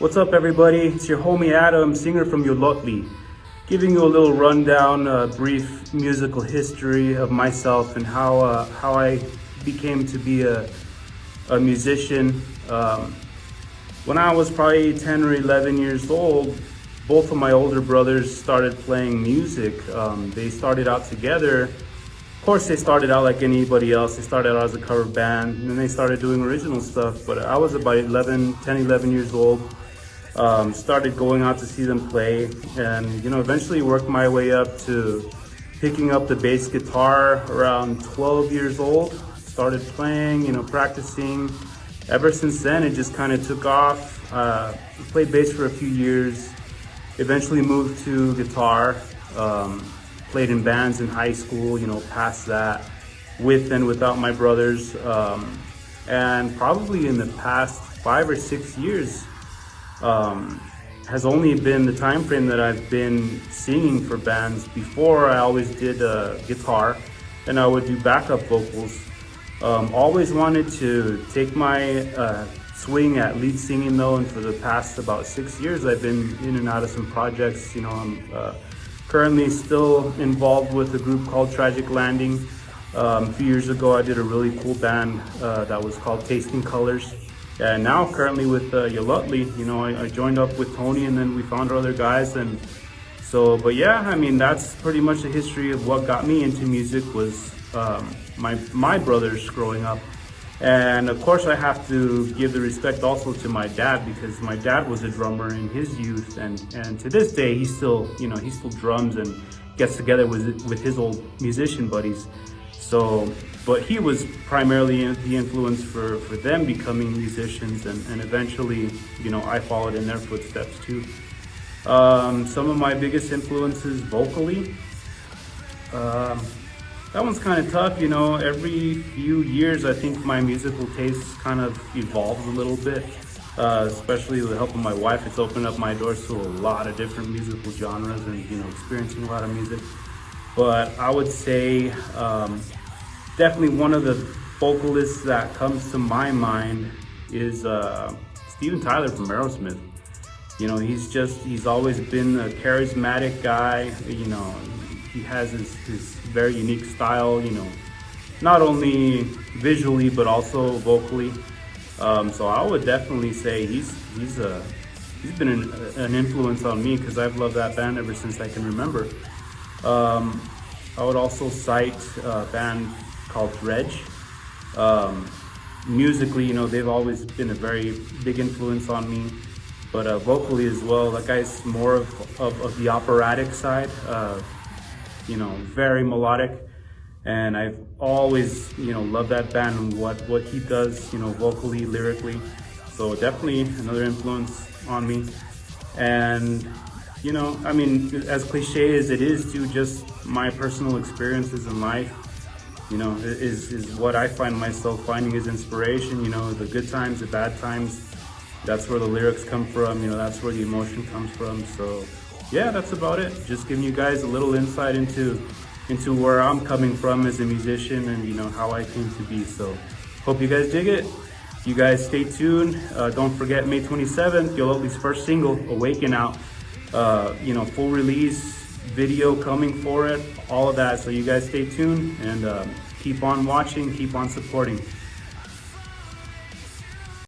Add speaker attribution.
Speaker 1: What's up, everybody? It's your homie Adam, singer from YOLOTLI, giving you a little rundown, brief musical history of myself and how I became to be a musician. When I was probably 10 or 11 years old, both of my older brothers started playing music. They started out together. Of course, they started out like anybody else. They started out as a cover band, and then they started doing original stuff. But I was about 10, 11 years old. Started going out to see them play, and eventually worked my way up to picking up the bass guitar around 12 years old. Started playing, practicing. Ever since then, it just kind of took off. Played bass for a few years. Eventually moved to guitar. Played in bands in high school, past that, with and without my brothers. And probably in the past 5 or 6 years, has only been the time frame that I've been singing for bands. Before, I always did guitar, and I would do backup vocals. Always wanted to take my swing at lead singing though, and for the past about 6 years, I've been in and out of some projects. I'm currently still involved with a group called Tragic Landing. A few years ago, I did a really cool band that was called Tasting Colors. And now currently with YOLOTLI, I joined up with Tony, and then we found our other guys. And so, but yeah, that's pretty much the history of what got me into music was my brothers growing up. And of course I have to give the respect also to my dad, because my dad was a drummer in his youth, and to this day he still drums and gets together with his old musician buddies. So, but he was primarily the influence for them becoming musicians, and eventually, I followed in their footsteps too. Some of my biggest influences vocally, that one's kind of tough. Every few years I think my musical taste kind of evolves a little bit, especially with the help of my wife. It's opened up my doors to a lot of different musical genres and, experiencing a lot of music. But I would say definitely one of the vocalists that comes to my mind is Steven Tyler from Aerosmith. He's always been a charismatic guy. He has his very unique style, not only visually but also vocally. So I would definitely say he's been an influence on me, because I've loved that band ever since I can remember. I would also cite a band called Reg. Musically, they've always been a very big influence on me, but vocally as well. That guy's more of the operatic side, very melodic, and I've always, loved that band and what he does, vocally, lyrically. So definitely another influence on me. And as cliche as it is, to just my personal experiences in life, is what I find myself finding as inspiration. The good times, the bad times, that's where the lyrics come from, that's where the emotion comes from. So yeah, that's about it. Just giving you guys a little insight into where I'm coming from as a musician, and how I came to be. So hope you guys dig it. You guys stay tuned. Don't forget, May 27th, YOLOTLI's first single, Awaken, out. Full release video coming for it, all of that. So you guys stay tuned, and keep on watching, keep on supporting.